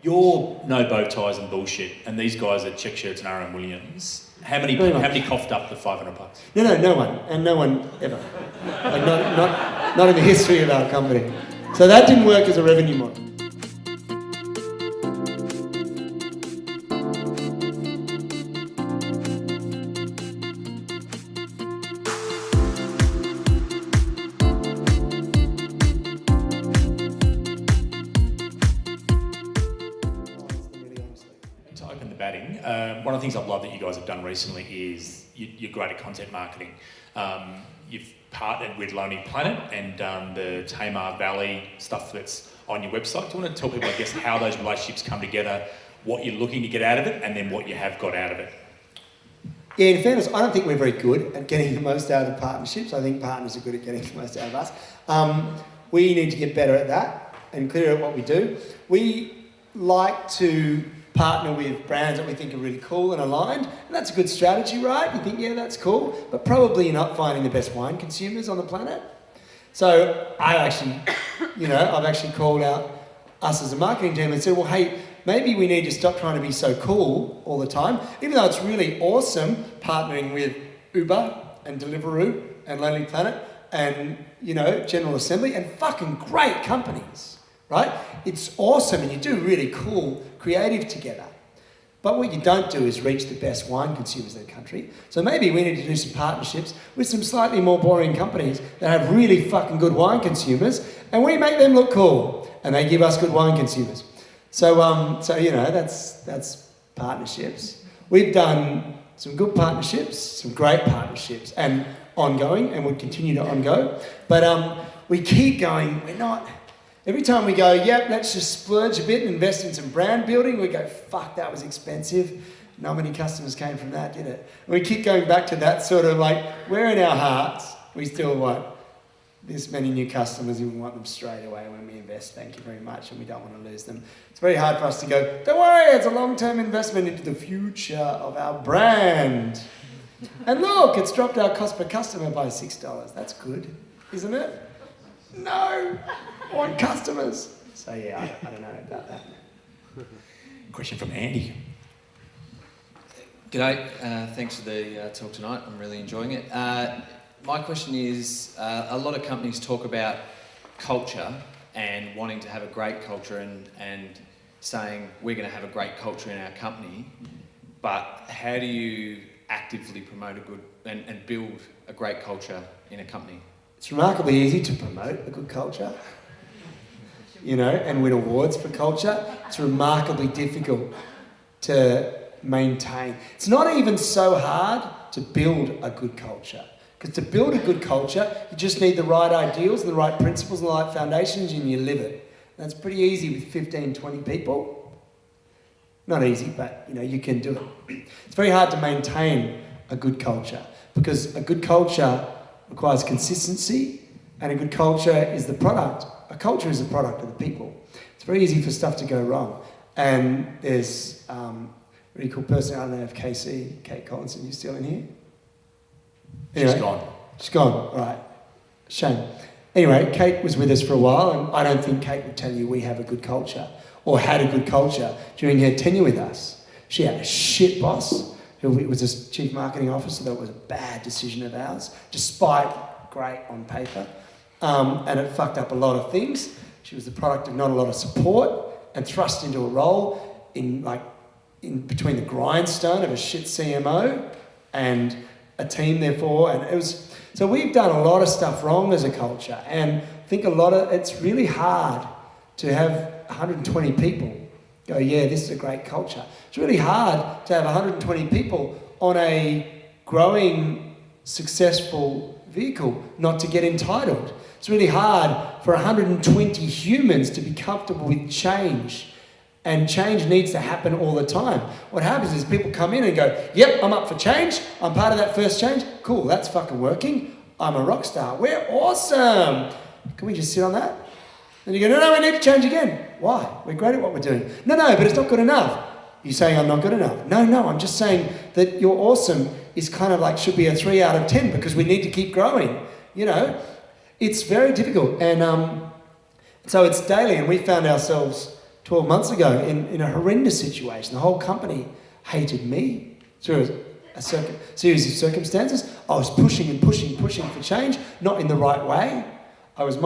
You're No Bowties and Bullshit, and these guys at Check Shirts and R.M. Williams. How many coughed up the $500? No one, and no one ever. Like not in the history of our company. So that didn't work as a revenue model. One of the things I've loved that you guys have done recently is you're great at content marketing. You've partnered with Lonely Planet and done the Tamar Valley stuff that's on your website. Do you want to tell people, I guess, how those relationships come together, what you're looking to get out of it, and then what you have got out of it? Yeah, in fairness, I don't think we're very good at getting the most out of the partnerships. I think partners are good at getting the most out of us. We need to get better at that and clearer at what we do. We like to partner with brands that we think are really cool and aligned, and that's a good strategy, right? You think, yeah, that's cool, but probably you're not finding the best wine consumers on the planet. So I've actually called out us as a marketing team and said, well, hey, maybe we need to stop trying to be so cool all the time, even though it's really awesome partnering with Uber and Deliveroo and Lonely Planet and, General Assembly and fucking great companies, right? It's awesome and you do really cool creative together. But what you don't do is reach the best wine consumers in the country. So maybe we need to do some partnerships with some slightly more boring companies that have really fucking good wine consumers, and we make them look cool, and they give us good wine consumers. So that's partnerships. We've done some good partnerships, some great partnerships, and ongoing, and we'll continue to ongo. But we keep going. Every time we go, yep, let's just splurge a bit and invest in some brand building, we go, fuck, that was expensive. Not many customers came from that, did it? And we keep going back to that sort of like, where in our hearts we still want this many new customers, and we want them straight away when we invest, thank you very much, and we don't want to lose them. It's very hard for us to go, don't worry, it's a long-term investment into the future of our brand. And look, it's dropped our cost per customer by $6. That's good, isn't it? No, I want customers. So yeah, I don't know about that. Question from Andy. G'day, thanks for the talk tonight. I'm really enjoying it. My question is, a lot of companies talk about culture and wanting to have a great culture and saying we're going to have a great culture in our company, but how do you actively promote a good and build a great culture in a company? It's remarkably easy to promote a good culture, and win awards for culture. It's remarkably difficult to maintain. It's not even so hard to build a good culture. Because to build a good culture, you just need the right ideals and the right principles and the right foundations, and you live it. That's pretty easy with 15, 20 people. Not easy, but you can do it. It's very hard to maintain a good culture because a good culture requires consistency, and a good culture is the product. A culture is the product of the people. It's very easy for stuff to go wrong. And there's a really cool person, I don't know if Kate Collinson, you still in here? Anyway, she's gone. She's gone, all right. Shame. Anyway, Kate was with us for a while, and I don't think Kate would tell you we have a good culture or had a good culture during her tenure with us. She had a shit boss who was a chief marketing officer. That was a bad decision of ours, despite great on paper. And it fucked up a lot of things. She was the product of not a lot of support and thrust into a role in between the grindstone of a shit CMO and a team, therefore. And it was, so we've done a lot of stuff wrong as a culture, and I think it's really hard to have 120 people go, yeah, this is a great culture. It's really hard to have 120 people on a growing, successful vehicle not to get entitled. It's really hard for 120 humans to be comfortable with change. And change needs to happen all the time. What happens is people come in and go, yep, I'm up for change. I'm part of that first change. Cool, that's fucking working. I'm a rock star. We're awesome. Can we just sit on that? And you go, no, we need to change again. Why? We're great at what we're doing. No, but it's not good enough. You're saying I'm not good enough. No, I'm just saying that you're awesome is kind of like should be a 3 out of 10 because we need to keep growing. It's very difficult. And so it's daily, and we found ourselves 12 months ago in a horrendous situation. The whole company hated me through a series of circumstances. I was pushing and pushing for change, not in the right way. I was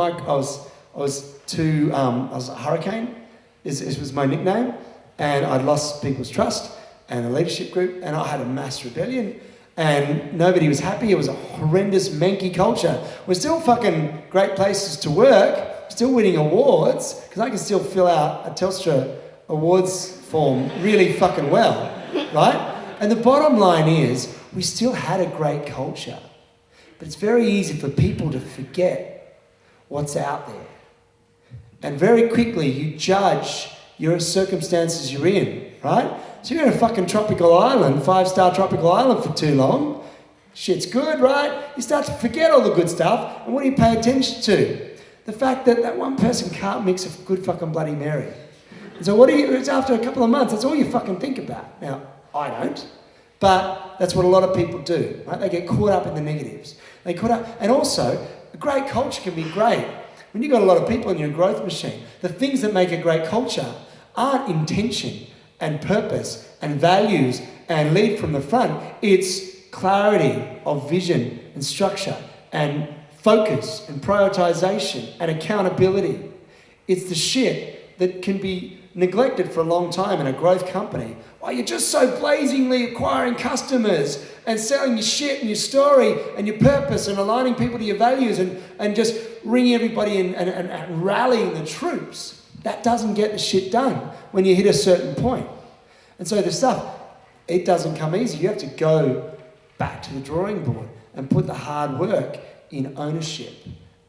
a hurricane. This was my nickname, and I'd lost people's trust and the leadership group, and I had a mass rebellion, and nobody was happy. It was a horrendous, manky culture. We're still fucking great places to work, still winning awards, because I can still fill out a Telstra awards form really fucking well, right? And the bottom line is, we still had a great culture, but it's very easy for people to forget what's out there. And very quickly you judge your circumstances you're in, right? So you're in a fucking tropical island, 5-star tropical island for too long. Shit's good, right? You start to forget all the good stuff, and what do you pay attention to? The fact that that one person can't mix a good fucking Bloody Mary. And so it's after a couple of months, that's all you fucking think about. Now, I don't, but that's what a lot of people do, right? They get caught up in the negatives. And also, a great culture can be great. When you've got a lot of people in your growth machine, the things that make a great culture aren't intention and purpose and values and lead from the front. It's clarity of vision and structure and focus and prioritization and accountability. It's the shit that can be neglected for a long time in a growth company. Why, you're just so blazingly acquiring customers and selling your shit and your story and your purpose and aligning people to your values and just ringing everybody in and rallying the troops. That doesn't get the shit done when you hit a certain point. And so the stuff, it doesn't come easy. You have to go back to the drawing board and put the hard work in ownership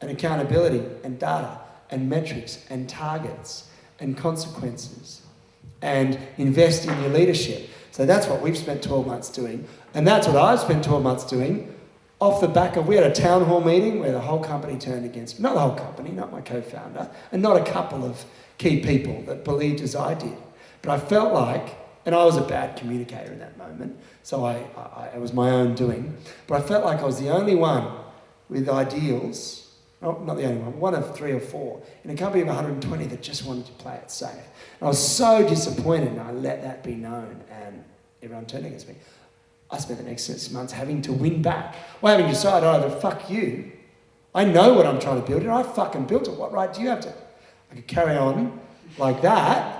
and accountability and data and metrics and targets and consequences and invest in your leadership. So that's what we've spent 12 months doing. And that's what I've spent 12 months doing off the back of, we had a town hall meeting where the whole company turned against me. Not the whole company, not my co-founder, and not a couple of key people that believed as I did. But I felt like, and I was a bad communicator in that moment, so it was my own doing, but I felt like I was the only one with ideals, not the only one of 3 or 4, in a company of 120 that just wanted to play it safe. And I was so disappointed, and I let that be known, and everyone turned against me. I spent the next 6 months having to win back. Well, having decided either fuck you, I know what I'm trying to build, and I fucking built it. What right do you have to? I could carry on like that,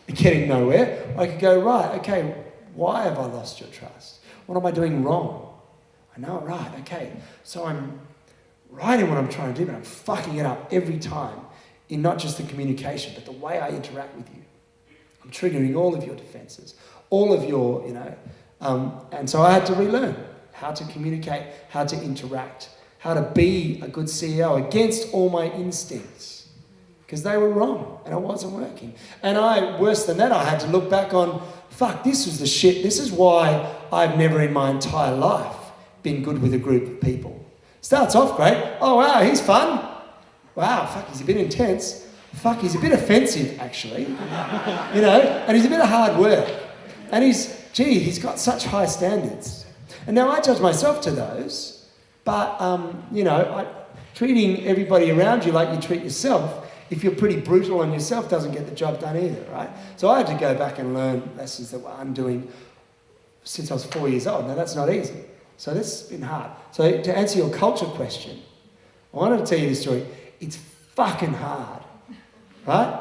getting nowhere. I could go, right, okay, why have I lost your trust? What am I doing wrong? I know it right, okay. So I'm right in what I'm trying to do, but I'm fucking it up every time in not just the communication, but the way I interact with you. I'm triggering all of your defenses, all of your, and so I had to relearn how to communicate, how to interact, how to be a good CEO against all my instincts, because they were wrong and it wasn't working. And worse than that, I had to look back on, fuck, this was the shit. This is why I've never in my entire life been good with a group of people. Starts off great. Oh, wow, he's fun. Wow, fuck, he's a bit intense. Fuck, he's a bit offensive, actually. And he's a bit of hard work. And he's got such high standards. And now I judge myself to those, but, treating everybody around you like you treat yourself, if you're pretty brutal on yourself, doesn't get the job done either, right? So I had to go back and learn lessons that I'm doing since I was 4 years old. Now, that's not easy. So this has been hard. So to answer your culture question, I wanted to tell you this story. It's fucking hard, right?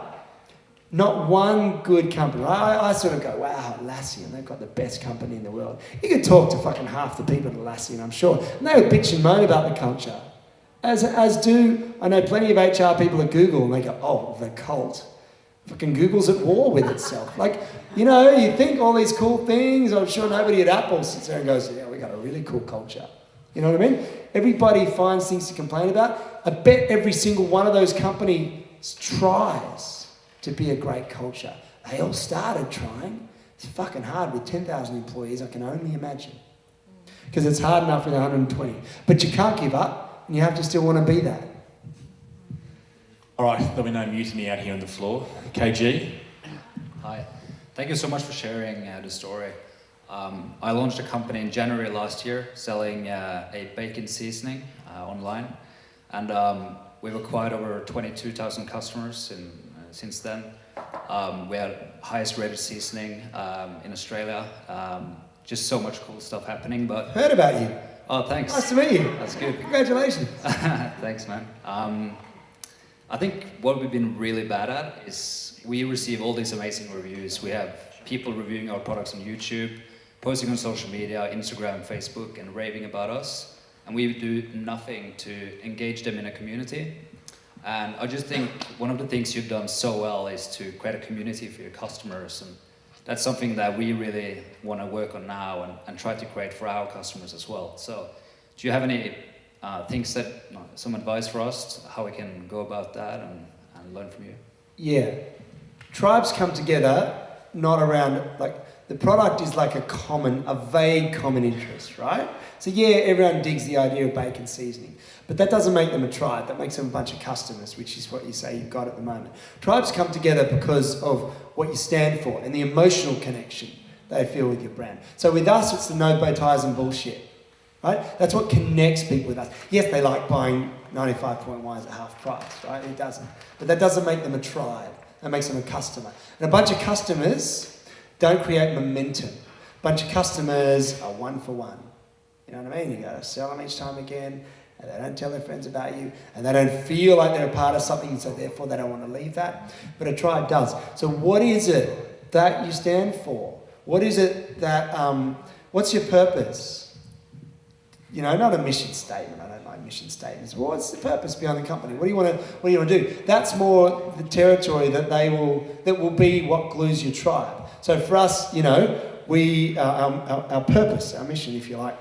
Not one good company. I sort of go, wow, Atlassian, they've got the best company in the world. You could talk to fucking half the people at Atlassian, I'm sure. And they would bitch and moan about the culture. As do, I know plenty of HR people at Google, and they go, oh, the cult. Fucking Google's at war with itself. You think all these cool things. I'm sure nobody at Apple sits there and goes, yeah, we got a really cool culture. You know what I mean? Everybody finds things to complain about. I bet every single one of those companies tries to be a great culture. They all started trying. It's fucking hard with 10,000 employees, I can only imagine. Because it's hard enough with 120. But you can't give up, and you have to still want to be that. All right, there'll be no mutiny out here on the floor. KG? Hi. Thank you so much for sharing the story. I launched a company in January last year selling a bacon seasoning online. And we've acquired over 22,000 customers since then. We had highest rated seasoning in Australia. Just so much cool stuff happening. But Heard about you. oh, thanks. Nice to meet you. That's good. Congratulations. Thanks, man. I think what we've been really bad at is we receive all these amazing reviews. We have people reviewing our products on YouTube, posting on social media, Instagram, Facebook, and raving about us. And we do nothing to engage them in a community. And I just think one of the things you've done so well is to create a community for your customers. And that's something that we really want to work on now and try to create for our customers as well. So do you have any things that, some advice for us, how we can go about that and learn from you? Yeah. Tribes come together not around, like, the product is like a vague common interest, right? So yeah, everyone digs the idea of bacon seasoning, but that doesn't make them a tribe. That makes them a bunch of customers, which is what you say you've got at the moment. Tribes come together because of what you stand for and the emotional connection they feel with your brand. So with us, it's the No Bowties and Bullshit, right? That's what connects people with us. Yes, they like buying 95-point wines at half price, right? It doesn't. But that doesn't make them a tribe. That makes them a customer. And a bunch of customers don't create momentum. A bunch of customers are one for one. You know what I mean? You got to sell them each time again, and they don't tell their friends about you, and they don't feel like they're a part of something, so therefore they don't want to leave that. But a tribe does. So what is it that you stand for? What is it that, what's your purpose? You know, not a mission statement. I don't like mission statements. Well, what's the purpose behind the company? What do you want to do? That's more the territory that will be what glues your tribe. So for us, you know, our purpose, our mission, if you like,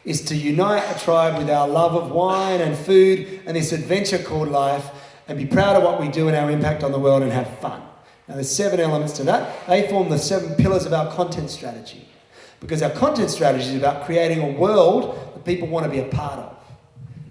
is to unite a tribe with our love of wine and food and this adventure called life, and be proud of what we do and our impact on the world and have fun. Now there's 7 elements to that. They form the 7 pillars of our content strategy. Because our content strategy is about creating a world that people want to be a part of.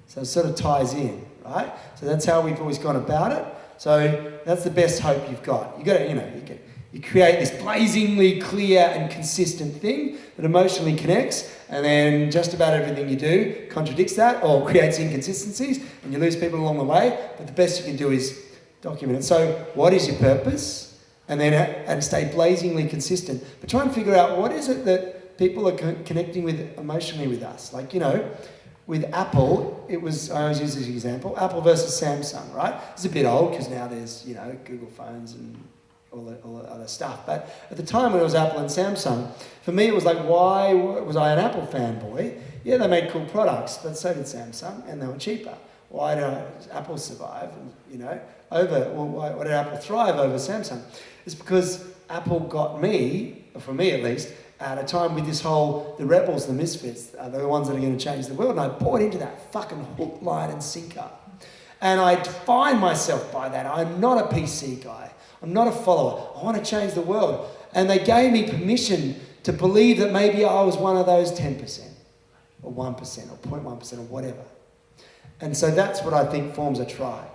So it sort of ties in, right? So that's how we've always gone about it. So that's the best hope you've got. You got to, you create this blazingly clear and consistent thing that emotionally connects, and then just about everything you do contradicts that or creates inconsistencies, and you lose people along the way. But the best you can do is document it. So what is your purpose? And stay blazingly consistent. But try and figure out what is it that people are connecting with emotionally with us. Like, you know, with Apple, I always use this example, Apple versus Samsung, right? It's a bit old because now there's, you know, Google phones and all the other stuff. But at the time when it was Apple and Samsung, for me it was like, why was I an Apple fanboy? Yeah, they made cool products, but so did Samsung, and they were cheaper. Why did Apple survive, you know, why did Apple thrive over Samsung? It's because Apple got me, or for me at least, at a time with this whole, the rebels, the misfits, are the ones that are going to change the world, and I bought into that fucking hook, line and sinker. And I define myself by that. I'm not a PC guy. I'm not a follower. I want to change the world. And they gave me permission to believe that maybe I was one of those 10%, or 1%, or 0.1%, or whatever. And so that's what I think forms a tribe.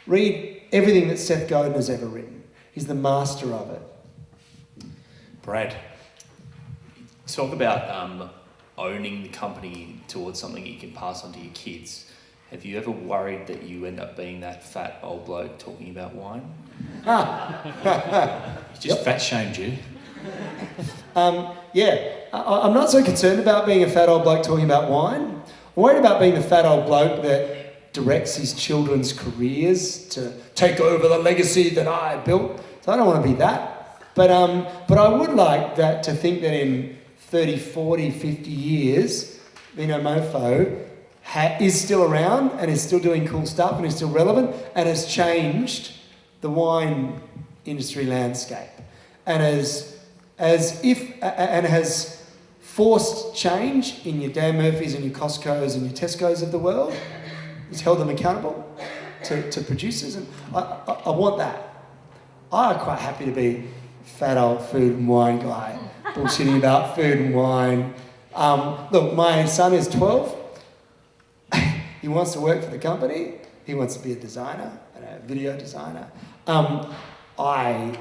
Read everything that Seth Godin has ever written. He's the master of it. Brad, talk about owning the company towards something you can pass on to your kids. Have you ever worried that you end up being that fat old bloke talking about wine? He just fat shamed you. Yeah, I'm not so concerned about being a fat old bloke talking about wine. I'm worried about being the fat old bloke that directs his children's careers to take over the legacy that I built. So I don't want to be that. But I would like that to think that in 30, 40, 50 years, Vinomofo is still around and is still doing cool stuff and is still relevant and has changed the wine industry landscape and has forced change in your Dan Murphys and your Costco's and your Tesco's of the world. It's held them accountable to producers, and I want that. I'm quite happy to be fat old food and wine guy, bullshitting about food and wine. Look, my son is 12. He wants to work for the company. He wants to be a designer, a video designer. I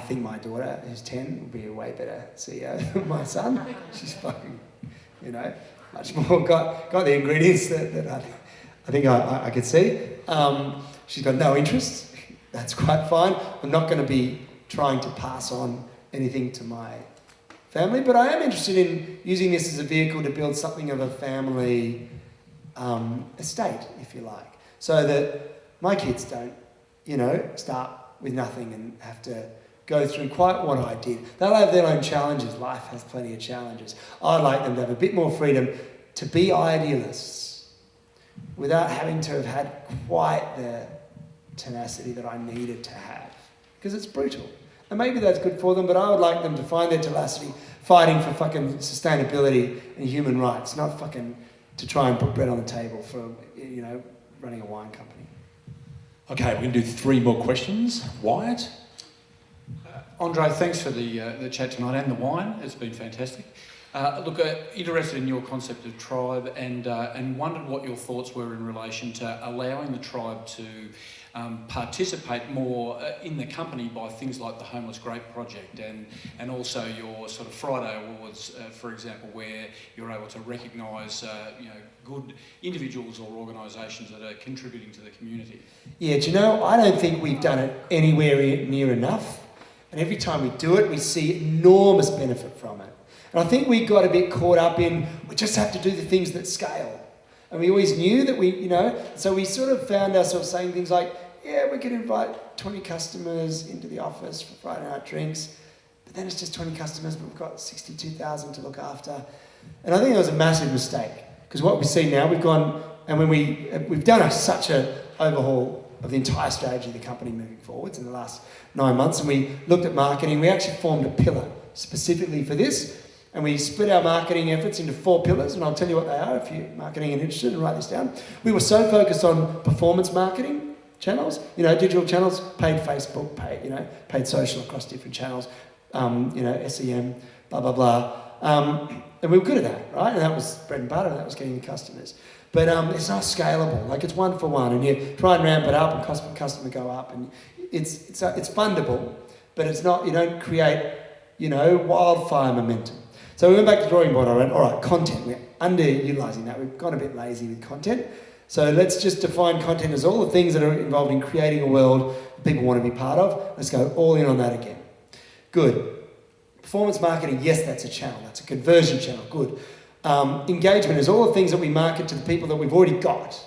think my daughter, who's 10, will be a way better CEO than my son. She's fucking, much more got the ingredients that I think I could see. She's got no interest that's quite fine. I'm not going to be trying to pass on anything to my family, but I am interested in using this as a vehicle to build something of a family estate, if you like, so that my kids don't, start with nothing and have to go through quite what I did. They'll have their own challenges. Life has plenty of challenges. I'd like them to have a bit more freedom to be idealists without having to have had quite the tenacity that I needed to have, because it's brutal. And maybe that's good for them, but I would like them to find their tenacity fighting for fucking sustainability and human rights, not fucking to try and put bread on the table for, running a wine company. Okay, we're going to do 3 more questions. Wyatt? Andre, thanks for the chat tonight and the wine. It's been fantastic. Interested in your concept of tribe and wondered what your thoughts were in relation to allowing the tribe to participate more in the company by things like the Homeless Grape Project and also your sort of Friday Awards, for example, where you're able to recognise good individuals or organisations that are contributing to the community. Yeah, do you know, I don't think we've done it anywhere near enough. And every time we do it, we see enormous benefit from it. And I think we got a bit caught up in, we just have to do the things that scale. And we always knew that so we sort of found ourselves saying things like, yeah, we could invite 20 customers into the office for Friday night drinks, but then it's just 20 customers, but we've got 62,000 to look after. And I think that was a massive mistake, because what we see now, we've gone, and when we've done such an overhaul of the entire strategy of the company moving forwards in the last 9 months, and we looked at marketing, we actually formed a pillar specifically for this, and we split our marketing efforts into 4 pillars, and I'll tell you what they are if you're marketing and interested, and write this down. We were so focused on performance marketing channels, digital channels, paid Facebook, paid social across different channels, SEM, blah, blah, blah. And we were good at that, right? And that was bread and butter, and that was getting the customers. But it's not scalable, like it's 1 for 1, and you try and ramp it up and cost per customer go up, and it's fundable, but it's not, you don't create, wildfire momentum. So we went back to the drawing board. I went, all right, content. We're underutilising that. We've gone a bit lazy with content. So let's just define content as all the things that are involved in creating a world that people want to be part of. Let's go all in on that again. Good. Performance marketing, yes, that's a channel. That's a conversion channel. Good. Engagement is all the things that we market to the people that we've already got.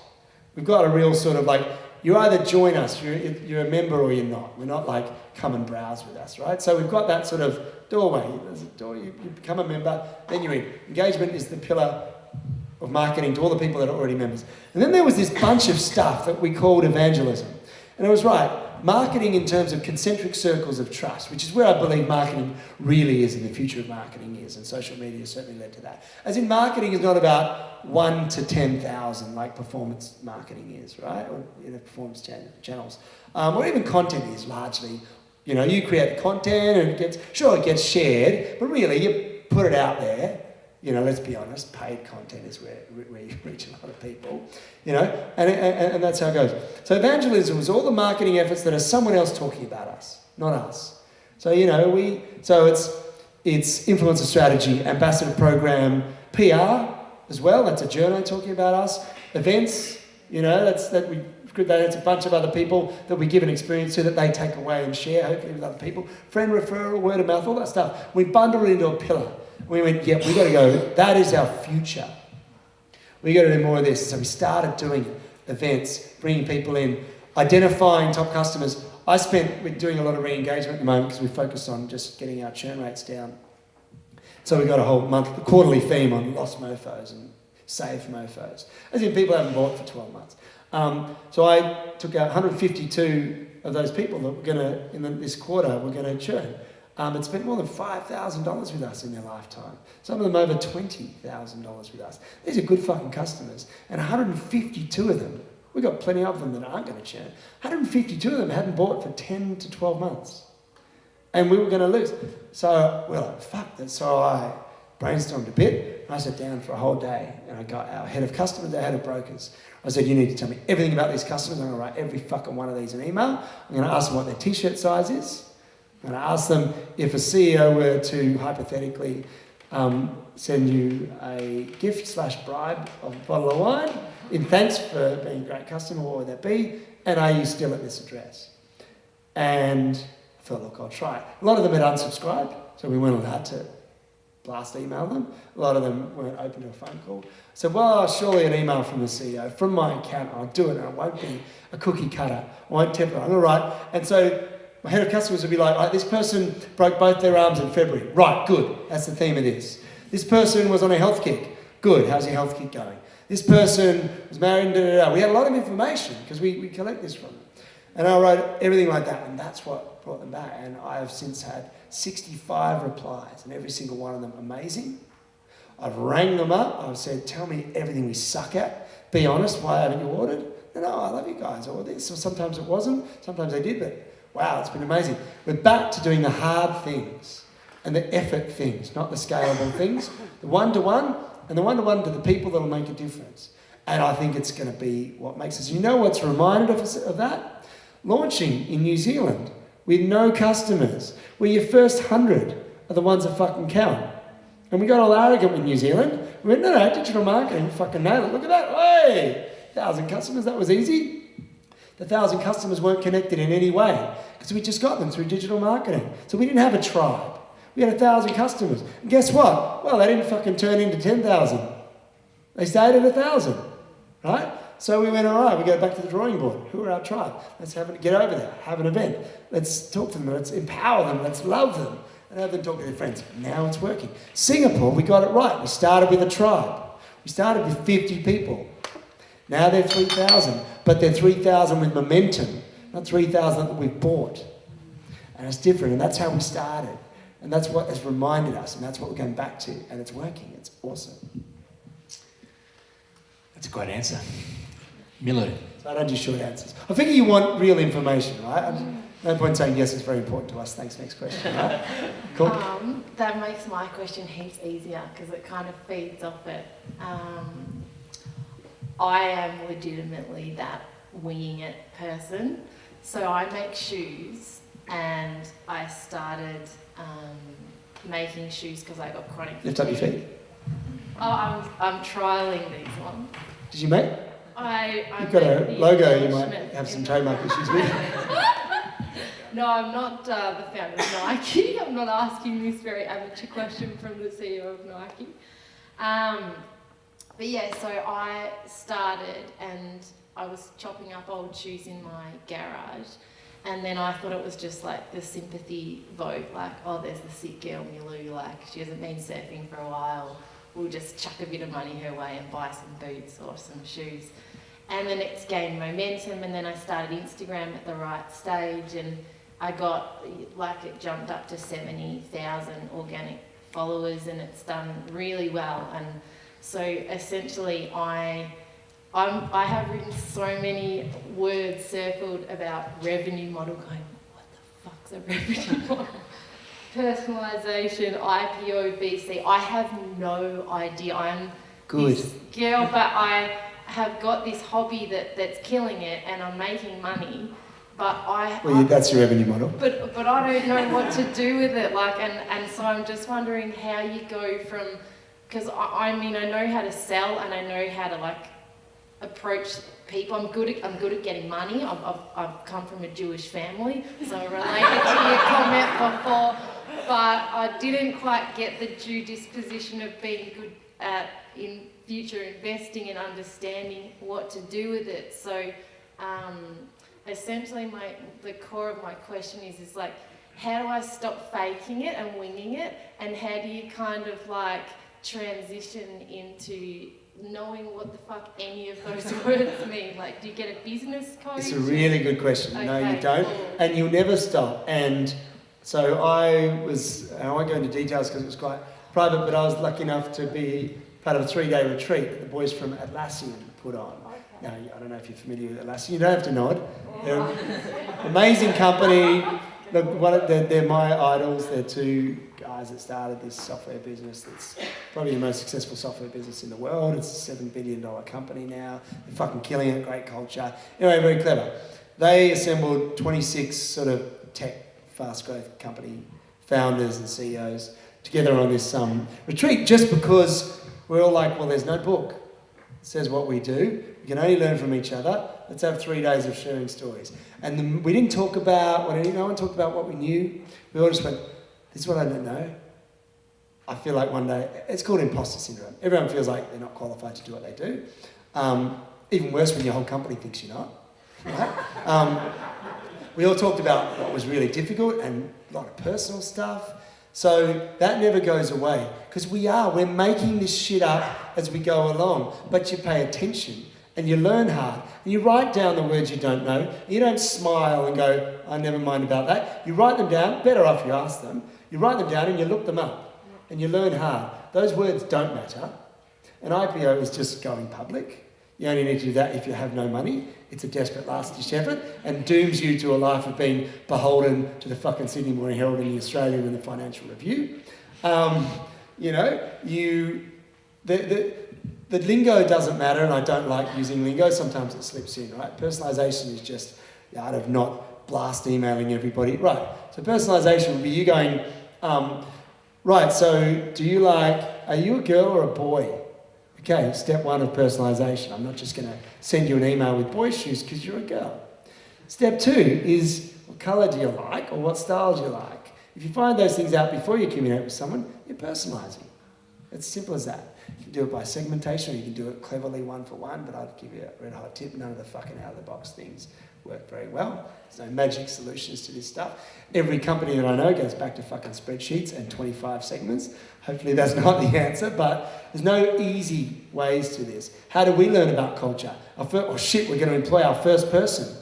We've got a real sort of like, you either join us, you're a member, or you're not. We're not like, come and browse with us, right? So we've got that sort of doorway. There's a door, you become a member, then you're in. Engagement is the pillar of marketing to all the people that are already members. And then there was this bunch of stuff that we called evangelism. And it was right, marketing in terms of concentric circles of trust, which is where I believe marketing really is, and the future of marketing is, and social media certainly led to that. As in, marketing is not about 1 to 10,000 like performance marketing is, right? Or performance channels. Or even content is largely, you create the content and it gets shared, but really you put it out there. Let's be honest, paid content is where you reach a lot of people, and that's how it goes. So evangelism was all the marketing efforts that are someone else talking about us, not us. So, it's influencer strategy, ambassador program, PR as well, that's a journo talking about us, events, that's a bunch of other people that we give an experience to that they take away and share, hopefully with other people, friend referral, word of mouth, all that stuff. We bundle it into a pillar. We went, yeah, we got to go, that is our future. We got to do more of this. So we started doing events, bringing people in, identifying top customers. We're doing a lot of re-engagement at the moment because we focus on just getting our churn rates down. So we got a whole quarterly theme on lost mofos and saved mofos. As in, people haven't bought for 12 months. So I took out 152 of those people that we're going to, in this quarter, we're going to churn. And spent more than $5,000 with us in their lifetime. Some of them over $20,000 with us. These are good fucking customers. And 152 of them, we've got plenty of them that aren't going to churn. 152 of them hadn't bought for 10 to 12 months. And we were going to lose. So we're like, fuck that. So I brainstormed a bit. I sat down for a whole day and I got our head of customers, our head of brokers. I said, you need to tell me everything about these customers. I'm going to write every fucking one of these in email. I'm going to ask them what their t-shirt size is. I'm going to ask them if a CEO were to hypothetically send you a gift/bribe of a bottle of wine in thanks for being a great customer, what would that be? And are you still at this address? And I thought, look, I'll try it. A lot of them had unsubscribed, so we weren't allowed to blast email them. A lot of them weren't open to a phone call. So, well, surely an email from the CEO, from my account, I'll do it, and I won't be a cookie cutter. I won't temper. I'm going to write. And so my head of customers would be like, this person broke both their arms in February. Right, good. That's the theme of this. This person was on a health kick. Good. How's your health kick going? This person was married, da. We had a lot of information because we collect this from them. And I wrote everything like that, and that's what brought them back. And I have since had 65 replies, and every single one of them amazing. I've rang them up. I've said, tell me everything we suck at. Be honest, why haven't you ordered? No, I love you guys. Or this. Or sometimes it wasn't. Sometimes they did, but wow, it's been amazing. We're back to doing the hard things and the effort things, not the scalable things. The one-to-one, and the one-to-one to the people that will make a difference. And I think it's going to be what makes us. You know what's reminded us of that? Launching in New Zealand with no customers, where your first 100 are the ones that fucking count. And we got all arrogant with New Zealand. We went, no, digital marketing, fucking nailed it. Look at that. Hey, 1,000 customers, that was easy. The 1,000 customers weren't connected in any way because we just got them through digital marketing. So we didn't have a tribe. We had 1,000 customers. And guess what? Well, they didn't fucking turn into 10,000. They stayed at 1,000, right? So we went, all right, we go back to the drawing board. Who are our tribe? Let's get over there, have an event. Let's talk to them, let's empower them, let's love them, and have them talk to their friends. Now it's working. Singapore, we got it right. We started with a tribe. We started with 50 people. Now they're 3,000, but they're 3,000 with momentum, not 3,000 that we've bought. And it's different, and that's how we started. And that's what has reminded us, and that's what we're going back to, and it's working. It's awesome. That's a great answer. Milu. So I don't do short answers. I figure you want real information, right? No point saying yes, it's very important to us. Thanks, next question, right? Cool. That makes my question heaps easier because it kind of feeds off it. I am legitimately that winging it person. So I make shoes and I started making shoes because I got chronic fatigue. Lift up your feet. Oh, I'm trialling these ones. Did you make? You've got a logo you might have some trademark issues with. No, I'm not the founder of Nike. I'm not asking this very amateur question from the CEO of Nike. But yeah, so I started and I was chopping up old shoes in my garage. And then I thought it was just like the sympathy vote, like, oh, there's the sick girl Milu, like she hasn't been surfing for a while. We'll just chuck a bit of money her way and buy some boots or some shoes. And then it's gained momentum, and then I started Instagram at the right stage, and I got, like, it jumped up to 70,000 organic followers, and it's done really well. And so essentially I have written so many words circled about revenue model, going, what the fuck's a revenue model? Personalisation, IPO, VC. I have no idea. I'm Good. this girl, but I have got this hobby that's killing it, and I'm making money. But that's your revenue model. But I don't know what to do with it. Like, and so I'm just wondering how you go from, because I mean I know how to sell and I know how to like approach people. I'm good at getting money. I've come from a Jewish family, so I related to your comment before. But I didn't quite get the Jew disposition of being good at in future investing and understanding what to do with it. So essentially the core of my question is like, how do I stop faking it and winging it? And how do you kind of like transition into knowing what the fuck any of those words mean? Like, do you get a business coach? It's a really good question. Okay, no, you don't. cool. And you'll never stop. And so I won't go into details because it was quite private, but I was lucky enough to be part of a 3-day retreat that the boys from Atlassian put on. Now, I don't know if you're familiar with Atlassian. You don't have to nod. They're an amazing company. Look, they're my idols. They're two guys that started this software business that's probably the most successful software business in the world. It's a $7 billion company now. They're fucking killing it, great culture. Anyway, very clever. They assembled 26 sort of tech, fast growth company founders and CEOs together on this retreat just because we're all like, well, there's no book. says what we do. We can only learn from each other. Let's have 3 days of sharing stories. And we didn't talk about, no one talked about what we knew. We all just went, this is what I don't know. I feel like one day, it's called imposter syndrome. Everyone feels like they're not qualified to do what they do. Even worse when your whole company thinks you're not. Right? We all talked about what was really difficult and a lot of personal stuff. So that never goes away because we're making this shit up as we go along. But you pay attention and you learn hard and you write down the words you don't know. You don't smile and go, I never mind about that. You write them down, better off you ask them. You write them down and you look them up and you learn hard. Those words don't matter. An IPO is just going public. You only need to do that if you have no money. It's a desperate last-ditch effort and dooms you to a life of being beholden to the fucking Sydney Morning Herald and the Australian and the Financial Review. The lingo doesn't matter, and I don't like using lingo. Sometimes it slips in, right? Personalisation is just the art of not blast emailing everybody. Right, so personalisation would be you going, right, so are you a girl or a boy? Okay, step 1 of personalisation. I'm not just going to send you an email with boy shoes because you're a girl. Step 2 is what colour do you like or what style do you like? If you find those things out before you communicate with someone, you're personalising. It's simple as that. You can do it by segmentation or you can do it cleverly one for one, but I'd give you a red hot tip. None of the fucking out-of-the-box things work very well. There's no magic solutions to this stuff. Every company that I know goes back to fucking spreadsheets and 25 segments. Hopefully that's not the answer, but there's no easy ways to this. How do we learn about culture? We're going to employ our first person.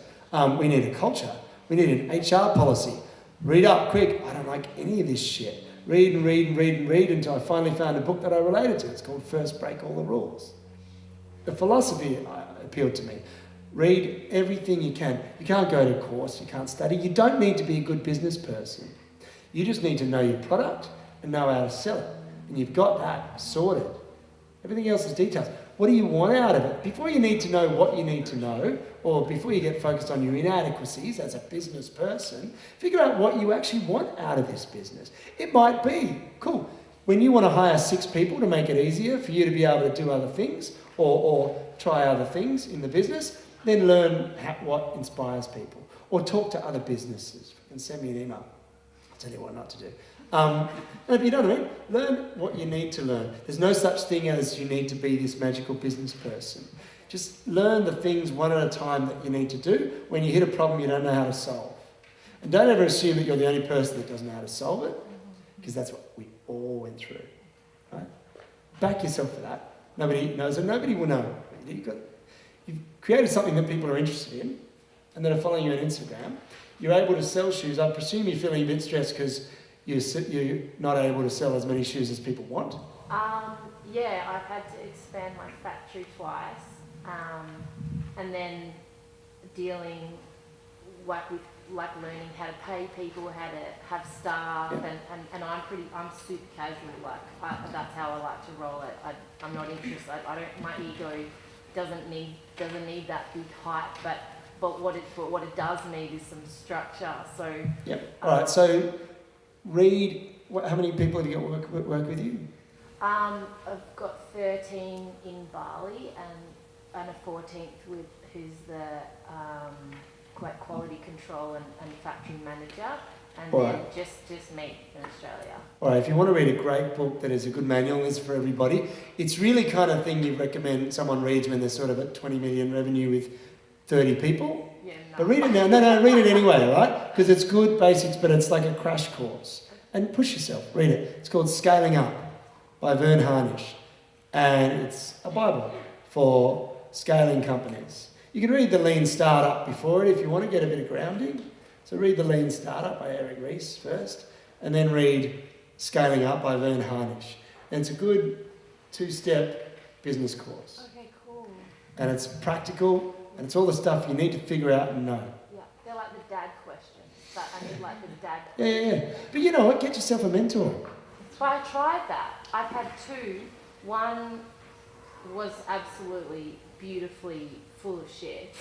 We need a culture. We need an HR policy. Read up quick. I don't like any of this shit. Read and read and read and read until I finally found a book that I related to. It's called First Break All the Rules. The philosophy appealed to me. Read everything you can. You can't go to a course, you can't study. You don't need to be a good business person. You just need to know your product and know how to sell it. And you've got that sorted. Everything else is details. What do you want out of it? Before you need to know what you need to know, or before you get focused on your inadequacies as a business person, figure out what you actually want out of this business. It might be, cool, when you want to hire 6 people to make it easier for you to be able to do other things, or try other things in the business, then learn what inspires people. Or talk to other businesses and send me an email. I'll tell you what not to do. You know what I mean? Learn what you need to learn. There's no such thing as you need to be this magical business person. Just learn the things one at a time that you need to do when you hit a problem you don't know how to solve. And don't ever assume that you're the only person that doesn't know how to solve it, because that's what we all went through. Right? Back yourself for that. Nobody knows and nobody will know. You've created something that people are interested in and that are following you on Instagram. You're able to sell shoes. I presume you're feeling a bit stressed because you're not able to sell as many shoes as people want. Yeah, I've had to expand my factory twice, and then dealing with learning how to pay people, how to have staff, and I'm super casual. That's how I like to roll it. I'm not interested. My ego doesn't need that big hype, but what it does need is some structure. So yep. All right. So read. How many people have you got work with you? I've got 13 in Bali and a 14th who's the quality control and factory manager, and all then right. just me in Australia. All right, if you want to read a great book that is a good manual list for everybody, it's really kind of thing you recommend someone reads when they're sort of at 20 million revenue with 30 people. Yeah, no. But read it now. No, read it anyway, all right? Because it's good basics, but it's like a crash course. And push yourself, read it. It's called Scaling Up by Vern Harnish. And it's a Bible for scaling companies. You can read The Lean Startup before it if you want to get a bit of grounding. So read The Lean Startup by Eric Ries first, and then read Scaling Up by Vern Harnish. And it's a good 2-step business course. Okay, cool. And it's practical, and it's all the stuff you need to figure out and know. Yeah, they're like the dad questions. But I need like the dad Yeah. questions. But you know what? Get yourself a mentor. So I tried that. I've had 2. One was absolutely beautifully full of shit,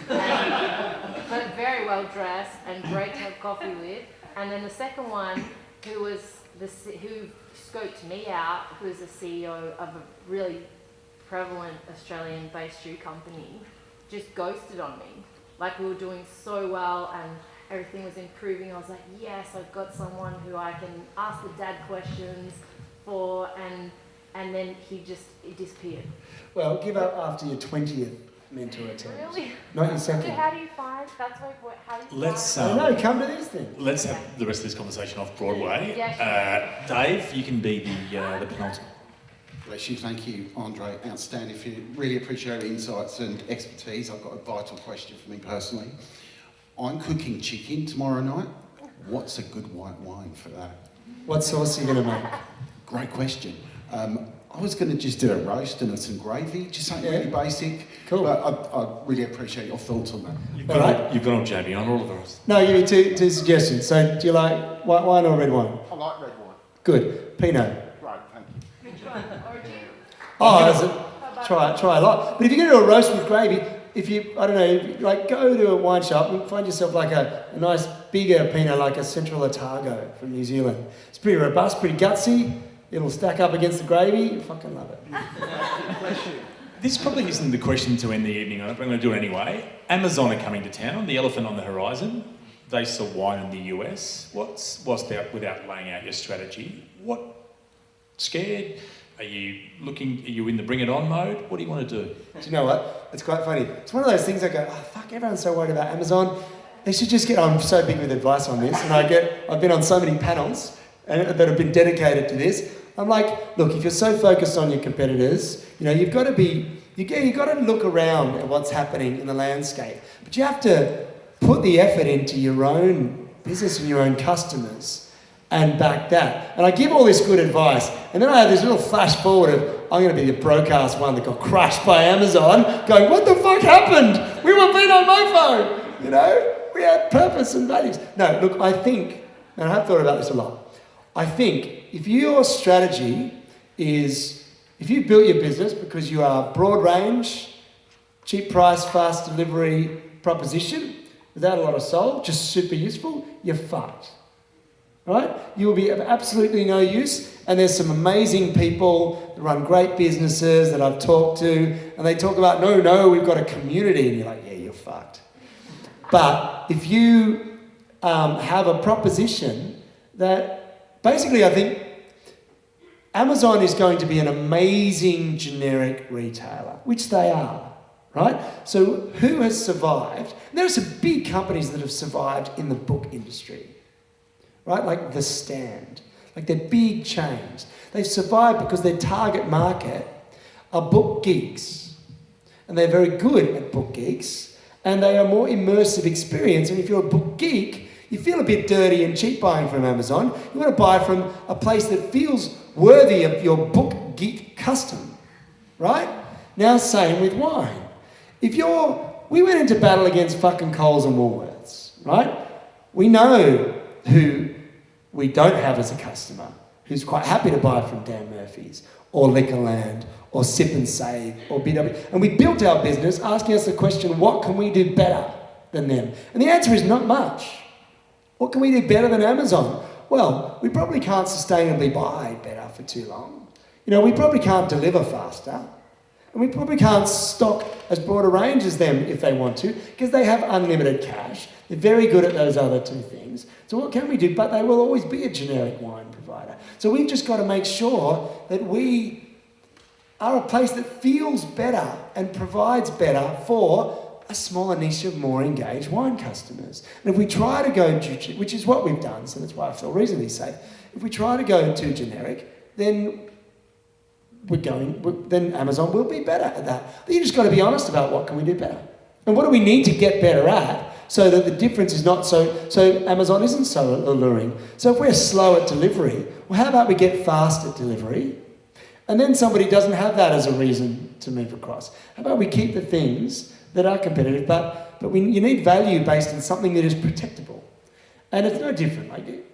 but very well dressed and great to have coffee with. And then the second one, who scoped me out, who was the CEO of a really prevalent Australian-based shoe company just ghosted on me. Like, we were doing so well and everything was improving. I was like, yes, I've got someone who I can ask the dad questions for, and then he disappeared. Well, give up after your 20th mentor attempt. Really? Not your So second. how do you find, that's like, how do you Let's, find... No, come to these things. Let's have the rest of this conversation off Broadway. Yeah, Dave, you can be the penultimate. Bless you, thank you, Andre. Outstanding. Really appreciate your insights and expertise. I've got a vital question for me personally. I'm cooking chicken tomorrow night. What's a good white wine for that? What sauce are you going to make? Great question. I was going to just do a roast and some gravy, just something really basic. Cool. But I really appreciate your thoughts on that. You've got on Jamie on all of us. No, I'll give you two suggestions. So, do you like white wine or red wine? I like red wine. Good. Pinot. Great, thank you. Which one? Origin? Oh, try a lot. But if you're going to do a roast with gravy, if you, I don't know, like go to a wine shop and find yourself like a nice bigger Pinot, like a Central Otago from New Zealand. It's pretty robust, pretty gutsy. It'll stack up against the gravy. You fucking love it. This probably isn't the question to end the evening on, but I'm going to do it anyway. Amazon are coming to town, the elephant on the horizon. They sell wine in the US. What's out without laying out your strategy? What? Scared? Are you in the bring it on mode? What do you want to do? Do you know what? It's quite funny. It's one of those things I go, oh, fuck, everyone's so worried about Amazon. They should just get, I'm so big with advice on this, and I've been on so many panels that have been dedicated to this. I'm like, look, if you're so focused on your competitors, you've got to look around at what's happening in the landscape. But you have to put the effort into your own business and your own customers and back that. And I give all this good advice, and then I have this little flash forward of, I'm going to be the broadcast one that got crushed by Amazon, going, what the fuck happened? We were beat on mofo, we had purpose and values. No, look, I think, and I have thought about this a lot, I think if your strategy is, if you built your business because you are broad range, cheap price, fast delivery proposition, without a lot of soul, just super useful, you're fucked. Right? You will be of absolutely no use, and there's some amazing people that run great businesses that I've talked to, and they talk about, no, we've got a community, and you're like, yeah, you're fucked. But if you have a proposition that, basically I think Amazon is going to be an amazing generic retailer, which they are, right? So who has survived? And there are some big companies that have survived in the book industry. Right, like The Stand, like they're big chains. They've survived because their target market are book geeks. And they're very good at book geeks, and they are more immersive experience. And if you're a book geek, you feel a bit dirty and cheap buying from Amazon. You want to buy from a place that feels worthy of your book geek custom, right? Now, same with wine. We went into battle against fucking Coles and Woolworths, right? We know who we don't have as a customer, who's quite happy to buy from Dan Murphy's or Liquorland or Sip and Save or BW. And we built our business asking us the question, what can we do better than them? And the answer is not much. What can we do better than Amazon? Well, we probably can't sustainably buy better for too long. We probably can't deliver faster. And we probably can't stock as broad a range as them if they want to, because they have unlimited cash. They're very good at those other two things. So what can we do? But they will always be a generic wine provider. So we've just got to make sure that we are a place that feels better and provides better for a smaller niche of more engaged wine customers. And if we try to go, which is what we've done, so that's why I feel reasonably safe, if we try to go too generic, then Amazon will be better at that. But you just got to be honest about what can we do better. And what do we need to get better at so that the difference is not so Amazon isn't so alluring. So if we're slow at delivery, well, how about we get fast at delivery? And then somebody doesn't have that as a reason to move across. How about we keep the things that are competitive, but you need value based on something that is protectable. And it's no different. Like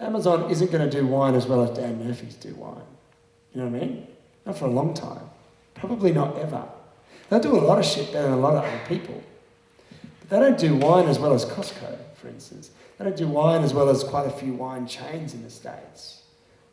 Amazon isn't going to do wine as well as Dan Murphy's do wine. You know what I mean? Not for a long time. Probably not ever. They'll do a lot of shit better than a lot of other people. But they don't do wine as well as Costco, for instance. They don't do wine as well as quite a few wine chains in the States.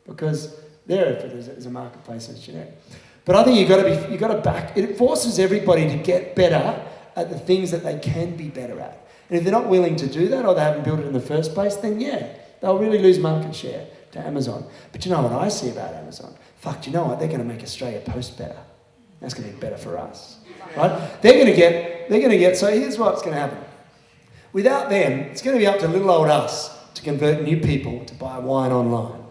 Because there, if it is a marketplace, it's generic. But I think you've got to back, it forces everybody to get better at the things that they can be better at. And if they're not willing to do that or they haven't built it in the first place, then yeah, they'll really lose market share to Amazon. But you know what I see about Amazon? Fuck, you know what? They're going to make Australia Post better. That's going to be better for us, right? They're going to get, so here's what's going to happen. Without them, it's going to be up to little old us to convert new people to buy wine online,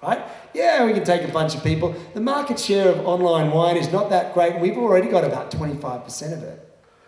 right? Yeah, we can take a bunch of people. The market share of online wine is not that great, and we've already got about 25% of it.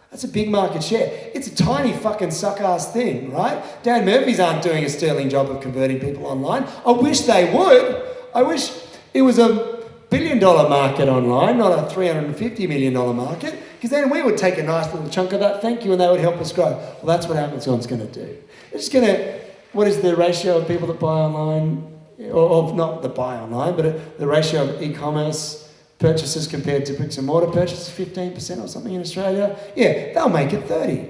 That's a big market share. It's a tiny fucking suck-ass thing, right? Dan Murphy's aren't doing a sterling job of converting people online. I wish they would. I wish it was a $1 billion market online, not a $350 million market, because then we would take a nice little chunk of that, thank you, and they would help us grow. Well, that's what Amazon's going to do. It's going to, what is the ratio of people that buy online, or not that buy online, but the ratio of e-commerce purchases compared to bricks and mortar purchases, 15% or something in Australia? Yeah, they'll make it 30.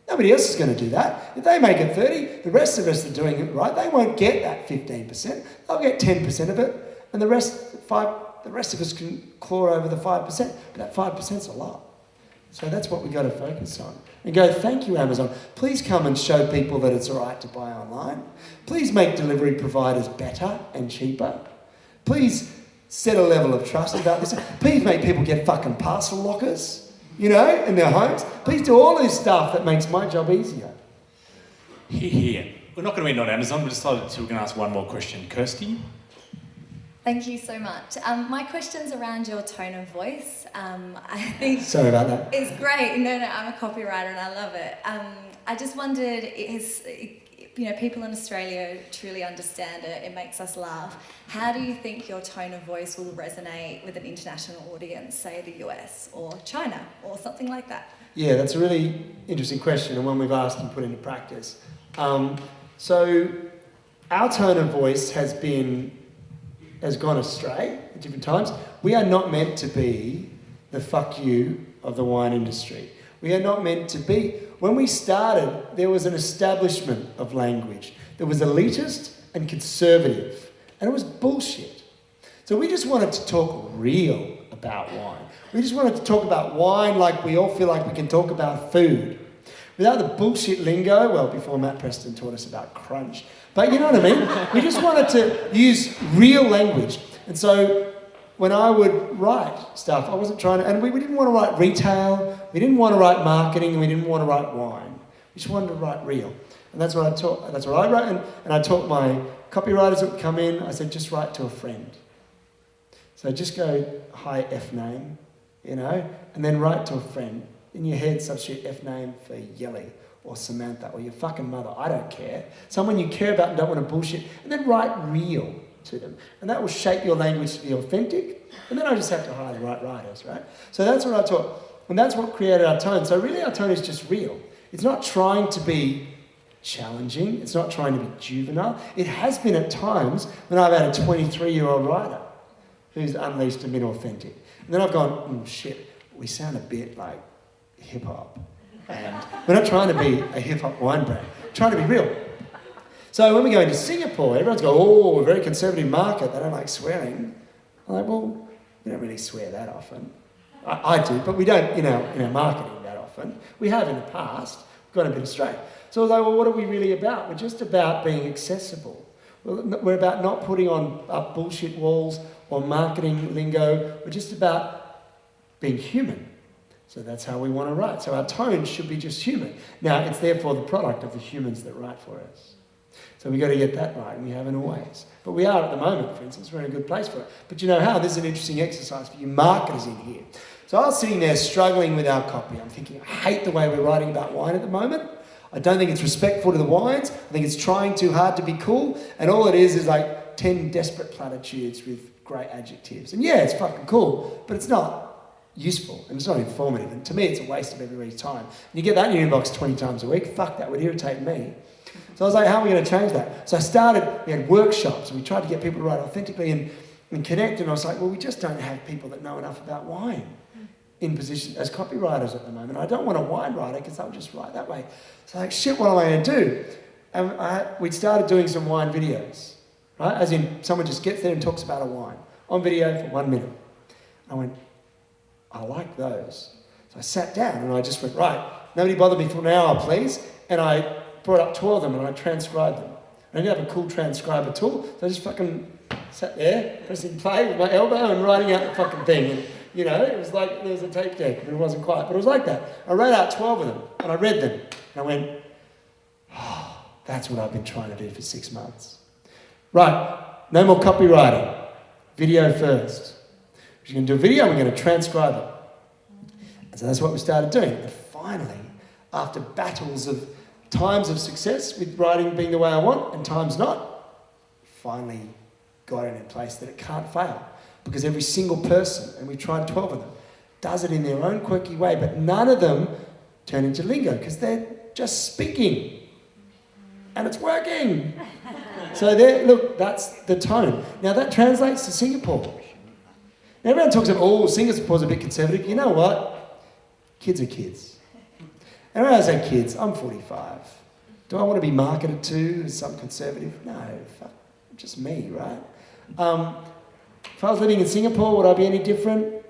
Nobody else is going to do that. If they make it 30, the rest of us are doing it right. They won't get that 15%. They'll get 10% of it, and the rest of us can claw over the 5%. But that 5%'s a lot. So that's what we've got to focus on. And go, thank you, Amazon. Please come and show people that it's all right to buy online. Please make delivery providers better and cheaper. Please set a level of trust about this. Please make people get fucking parcel lockers, you know, in their homes. Please do all this stuff that makes my job easier. Here. We're not going to end on Amazon. We decided we're going to ask one more question. Kirsty? Thank you so much. My question's around your tone of voice. I think Sorry about that. it's great. No, I'm a copywriter and I love it. I just wondered, people in Australia truly understand it. It makes us laugh. How do you think your tone of voice will resonate with an international audience, say the US or China or something like that? Yeah, that's a really interesting question and one we've asked and put into practice. So our tone of voice has gone astray at different times. We are not meant to be the fuck you of the wine industry. We are not meant to be. When we started, there was an establishment of language. There was elitist and conservative, and it was bullshit. So we just wanted to talk real about wine. We just wanted to talk about wine like we all feel like we can talk about food. Without the bullshit lingo, well, before Matt Preston taught us about crunch. But you know what I mean? We just wanted to use real language. And so when I would write stuff, I wasn't trying to, and we didn't want to write retail, we didn't want to write marketing, and we didn't want to write wine. We just wanted to write real. And that's what I wrote, and I taught my copywriters that would come in, I said, just write to a friend. So just go, hi, F name, you know, and then write to a friend. In your head, substitute F name for Yelly or Samantha or your fucking mother. I don't care. Someone you care about and don't want to bullshit. And then write real to them. And that will shape your language to be authentic. And then I just have to hire the right writers, right? So that's what I taught. And that's what created our tone. So really our tone is just real. It's not trying to be challenging. It's not trying to be juvenile. It has been at times when I've had a 23-year-old writer who's unleashed and been authentic. And then I've gone, oh shit, we sound a bit like hip-hop. And we're not trying to be a hip-hop wine brand. We're trying to be real. So when we go into Singapore, everyone's go, oh, we're a very conservative market. They don't like swearing. I'm like, well, we don't really swear that often. I do, but we don't in our marketing that often. We have in the past. We've gone a bit astray. So I was like, well, what are we really about? We're just about being accessible. We're about not putting up bullshit walls or marketing lingo. We're just about being human. So that's how we want to write. So our tone should be just human. Now, it's therefore the product of the humans that write for us. So we've got to get that right, and we haven't always. But we are at the moment, for instance. We're in a good place for it. But you know how? This is an interesting exercise for you marketers in here. So I was sitting there struggling with our copy. I'm thinking, I hate the way we're writing about wine at the moment. I don't think it's respectful to the wines. I think it's trying too hard to be cool. And all it is like 10 desperate platitudes with great adjectives. And yeah, it's fucking cool, but it's not useful and it's not informative, and to me it's a waste of everybody's time. And you get that in your inbox 20 times a week, fuck, that would irritate me. So I was like, how are we going to change that? So we had workshops and we tried to get people to write authentically and connect, and I was like, well, we just don't have people that know enough about wine in position as copywriters at the moment. I don't want a wine writer because they'll just write that way. So like, shit, what am I going to do? And we started doing some wine videos, right? As in someone just gets there and talks about a wine on video for 1 minute. I went, I like those. So I sat down and I just went, right, nobody bother me for an hour, please. And I brought up 12 of them and I transcribed them. I didn't have a cool transcriber tool, so I just fucking sat there, pressing play with my elbow and writing out the fucking thing. And, you know, it was like there was a tape deck, but it wasn't quite. But it was like that. I wrote out 12 of them and I read them. And I went, oh, that's what I've been trying to do for 6 months. Right, no more copywriting. Video first. We're going to do a video and we're going to transcribe it. And so that's what we started doing. And finally, after battles of times of success with writing being the way I want and times not, finally got it in place that it can't fail. Because every single person, and we tried 12 of them, does it in their own quirky way, but none of them turn into lingo because they're just speaking. And it's working. So there, look, that's the tone. Now that translates to Singapore. Now everyone talks about, oh, Singapore's a bit conservative. You know what? Kids are kids. And when I say kids, I'm 45. Do I want to be marketed to as some conservative? No, fuck, just me, right? If I was living in Singapore, would I be any different?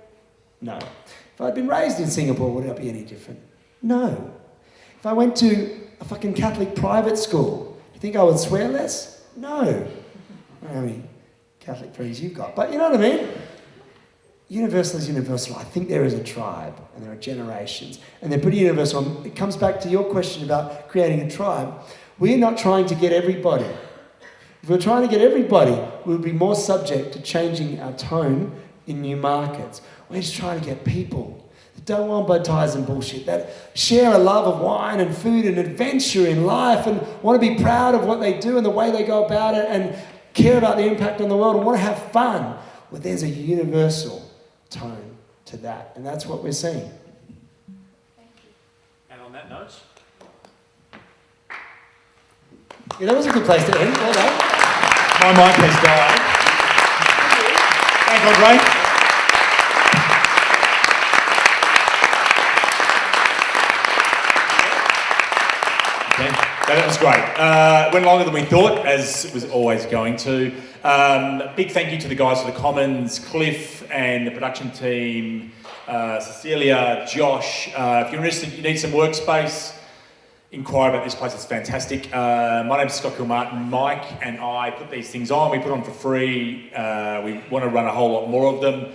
No. If I'd been raised in Singapore, would I be any different? No. If I went to a fucking Catholic private school, do you think I would swear less? No. I don't know how many Catholic friends you've got, but you know what I mean? Universal is universal. I think there is a tribe and there are generations and they're pretty universal. It comes back to your question about creating a tribe. We're not trying to get everybody. If we're trying to get everybody, we would be more subject to changing our tone in new markets. We're just trying to get people that don't want bow ties and bullshit, that share a love of wine and food and adventure in life and want to be proud of what they do and the way they go about it and care about the impact on the world and want to have fun. Well, there's a universal tone to that, and that's what we're seeing. And on that note, yeah, that was a good place to end. Well done. my mic has died. Thanks, Andre. Okay. That was great. Went longer than we thought, as it was always going to. Big thank you to the guys for the Commons, Cliff and the production team, Cecilia, Josh. If you're interested, you need some workspace, inquire about this place, it's fantastic. My name's Scott Kilmartin. Mike and I put these things on, we put on for free. We want to run a whole lot more of them.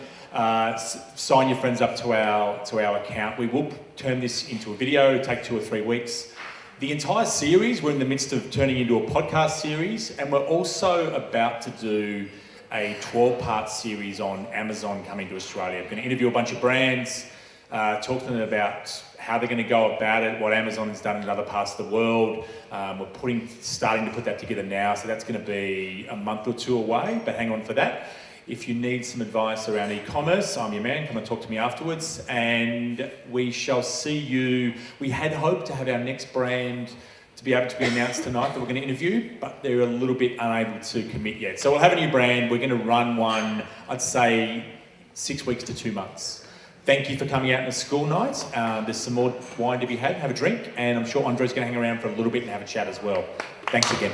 Sign your friends up to our account. We will turn this into a video, it'll take 2 or 3 weeks. The entire series, we're in the midst of turning into a podcast series, and we're also about to do a 12-part series on Amazon coming to Australia. We're going to interview a bunch of brands, talk to them about how they're going to go about it, what Amazon has done in other parts of the world. We're starting to put that together now, so that's going to be a month or 2 away, but hang on for that. If you need some advice around e-commerce, I'm your man, come and talk to me afterwards, and we shall see you. We had hoped to have our next brand to be able to be announced tonight that we're going to interview, but they're a little bit unable to commit yet. So we'll have a new brand, we're going to run one, I'd say 6 weeks to 2 months. Thank you for coming out on a school night. There's some more wine to be had, have a drink, and I'm sure Andre's going to hang around for a little bit and have a chat as well. Thanks again.